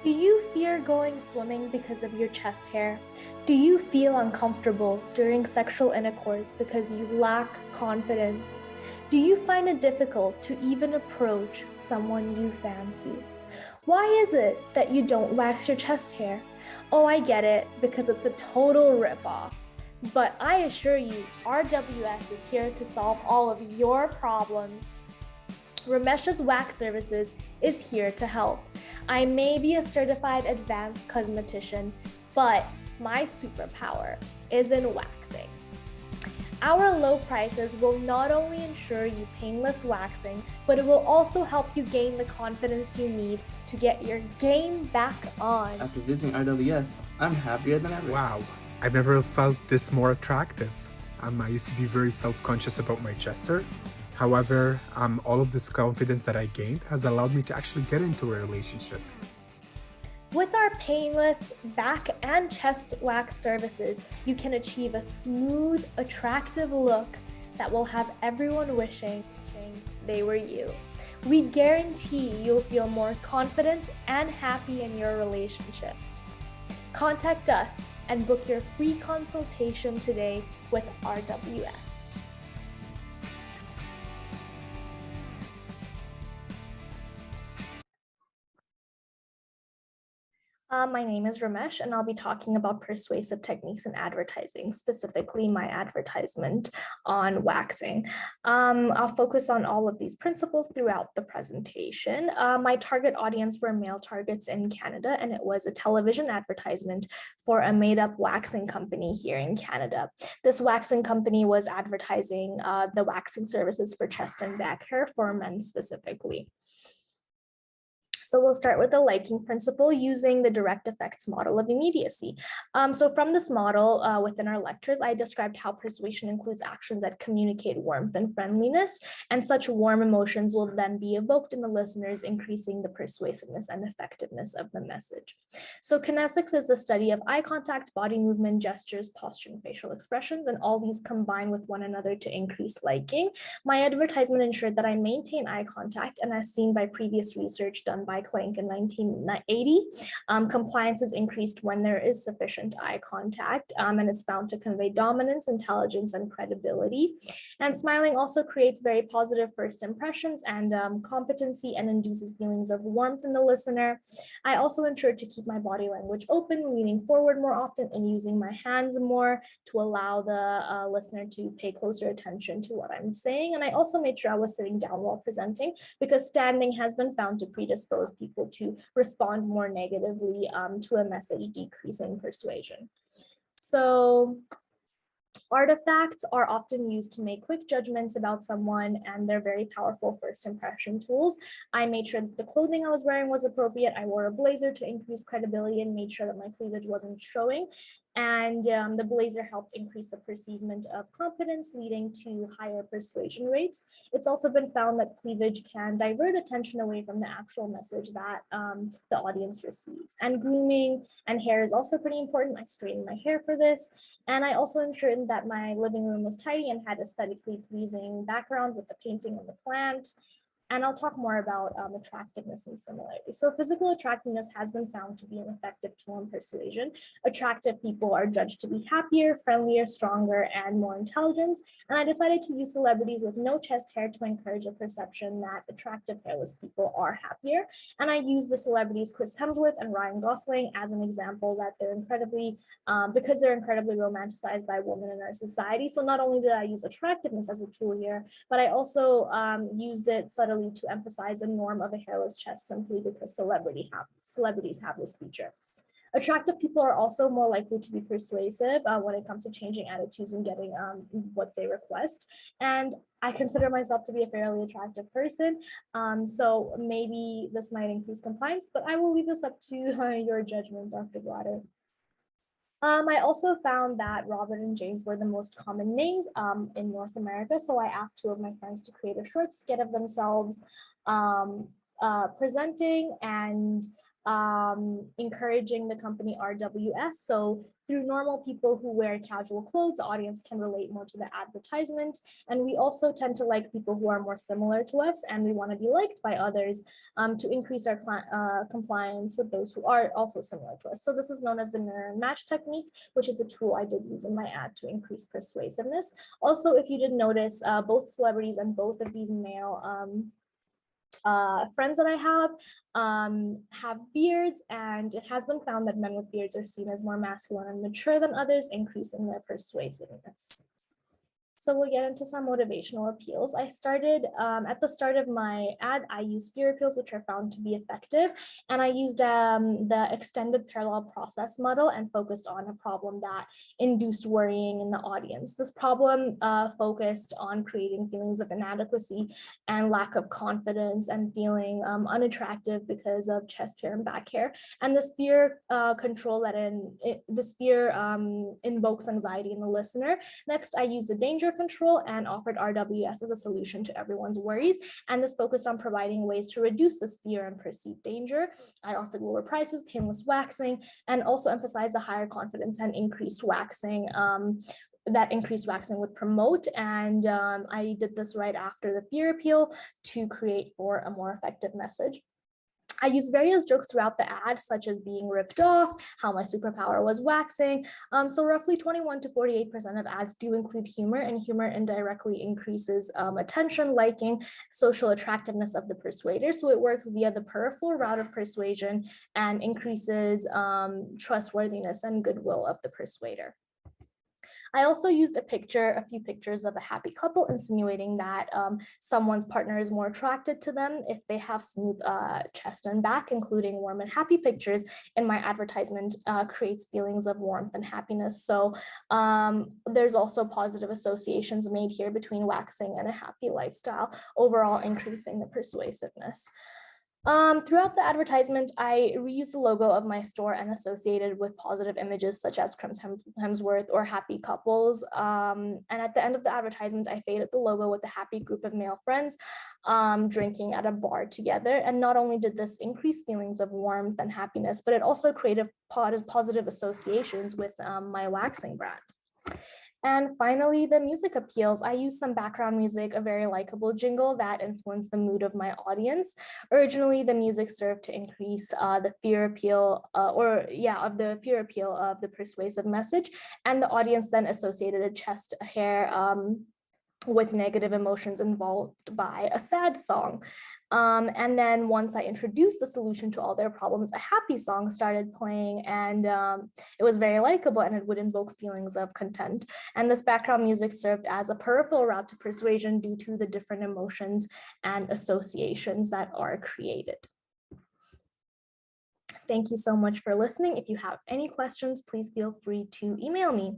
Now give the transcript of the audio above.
Do you fear going swimming because of your chest hair? Do you feel uncomfortable during sexual intercourse because you lack confidence? Do you find it difficult to even approach someone you fancy? Why is it that you don't wax your chest hair? Oh, I get it, because it's a total ripoff. But I assure you, RWS is here to solve all of your problems. Ramesh's Wax Services is here to help. I may be a certified advanced cosmetician, but my superpower is in waxing. Our low prices will not only ensure you painless waxing, but it will also help you gain the confidence you need to get your game back on. After visiting RWS, I'm happier than ever. Wow, I've never felt this more attractive. I used to be very self-conscious about my chest hair. However, all of this confidence that I gained has allowed me to actually get into a relationship. With our painless back and chest wax services, you can achieve a smooth, attractive look that will have everyone wishing they were you. We guarantee you'll feel more confident and happy in your relationships. Contact us and book your free consultation today with RWS. My name is Ramesh, and I'll be talking about persuasive techniques in advertising, specifically my advertisement on waxing. I'll focus on all of these principles throughout the presentation. My target audience were male targets in Canada, and it was a television advertisement for a made-up waxing company here in Canada. This waxing company was advertising the waxing services for chest and back hair for men specifically. So we'll start with the liking principle using the direct effects model of immediacy. So from this model within our lectures, I described how persuasion includes actions that communicate warmth and friendliness, and such warm emotions will then be evoked in the listeners, increasing the persuasiveness and effectiveness of the message. So kinesics is the study of eye contact, body movement, gestures, posture, and facial expressions, and all these combine with one another to increase liking. My advertisement ensured that I maintain eye contact, and as seen by previous research done by Clank in 1980, compliance is increased when there is sufficient eye contact, and is found to convey dominance, intelligence, and credibility. And smiling also creates very positive first impressions and competency, and induces feelings of warmth in the listener. I also ensured to keep my body language open, leaning forward more often and using my hands more to allow the listener to pay closer attention to what I'm saying. And I also made sure I was sitting down while presenting, because standing has been found to predispose people to respond more negatively to a message, decreasing persuasion. So artifacts are often used to make quick judgments about someone, and they're very powerful first impression tools. I made sure that the clothing I was wearing was appropriate. I wore a blazer to increase credibility and made sure that my cleavage wasn't showing. And the blazer helped increase the perceivement of confidence, leading to higher persuasion rates. It's also been found that cleavage can divert attention away from the actual message that the audience receives. And grooming and hair is also pretty important. I straightened my hair for this. And I also ensured that my living room was tidy and had aesthetically pleasing background with the painting and the plant. And I'll talk more about attractiveness and similarity. So physical attractiveness has been found to be an effective tool in persuasion. Attractive people are judged to be happier, friendlier, stronger, and more intelligent. And I decided to use celebrities with no chest hair to encourage a perception that attractive hairless people are happier. And I used the celebrities Chris Hemsworth and Ryan Gosling as an example that they're incredibly, because they're incredibly romanticized by women in our society. So not only did I use attractiveness as a tool here, but I also used it subtly to emphasize a norm of a hairless chest simply because celebrities have this feature. Attractive people are also more likely to be persuasive when it comes to changing attitudes and getting what they request. And I consider myself to be a fairly attractive person. So maybe this might increase compliance, but I will leave this up to your judgment, Dr. Blatter. I also found that Robert and James were the most common names in North America. So I asked two of my friends to create a short skit of themselves presenting and encouraging the company RWS. So through normal people who wear casual clothes, the audience can relate more to the advertisement. And we also tend to like people who are more similar to us, and we want to be liked by others to increase our compliance with those who are also similar to us. So this is known as the mirror and match technique, which is a tool I did use in my ad to increase persuasiveness. Also, if you did notice, both celebrities and both of these male friends that I have beards, and it has been found that men with beards are seen as more masculine and mature than others, increasing their persuasiveness. So we'll get into some motivational appeals. I started at the start of my ad, I used fear appeals, which are found to be effective. And I used the extended parallel process model and focused on a problem that induced worrying in the audience. This problem focused on creating feelings of inadequacy and lack of confidence and feeling unattractive because of chest hair and back hair. And this fear control this fear invokes anxiety in the listener. Next, I used the danger control and offered RWS as a solution to everyone's worries. And this focused on providing ways to reduce this fear and perceived danger. I offered lower prices, painless waxing, and also emphasized the higher confidence and increased waxing that increased waxing would promote. And I did this right after the fear appeal to create for a more effective message. I used various jokes throughout the ad, such as being ripped off, how my superpower was waxing. So roughly 21 to 48% of ads do include humor, and humor indirectly increases attention, liking, social attractiveness of the persuader. So it works via the peripheral route of persuasion and increases trustworthiness and goodwill of the persuader. I also used a few pictures of a happy couple, insinuating that someone's partner is more attracted to them if they have smooth chest and back, including warm and happy pictures in my advertisement creates feelings of warmth and happiness. So there's also positive associations made here between waxing and a happy lifestyle, overall increasing the persuasiveness. Throughout the advertisement, I reused the logo of my store and associated with positive images such as Chris Hemsworth or happy couples. And at the end of the advertisement, I faded the logo with a happy group of male friends drinking at a bar together. And not only did this increase feelings of warmth and happiness, but it also created positive associations with my waxing brand. And finally, the music appeals. I used some background music, a very likable jingle that influenced the mood of my audience. Originally, the music served to increase the fear appeal of the persuasive message. And the audience then associated a chest hair with negative emotions involved by a sad song. And then once I introduced the solution to all their problems, a happy song started playing, and it was very likable, and it would invoke feelings of content. And this background music served as a peripheral route to persuasion due to the different emotions and associations that are created. Thank you so much for listening. If you have any questions, please feel free to email me.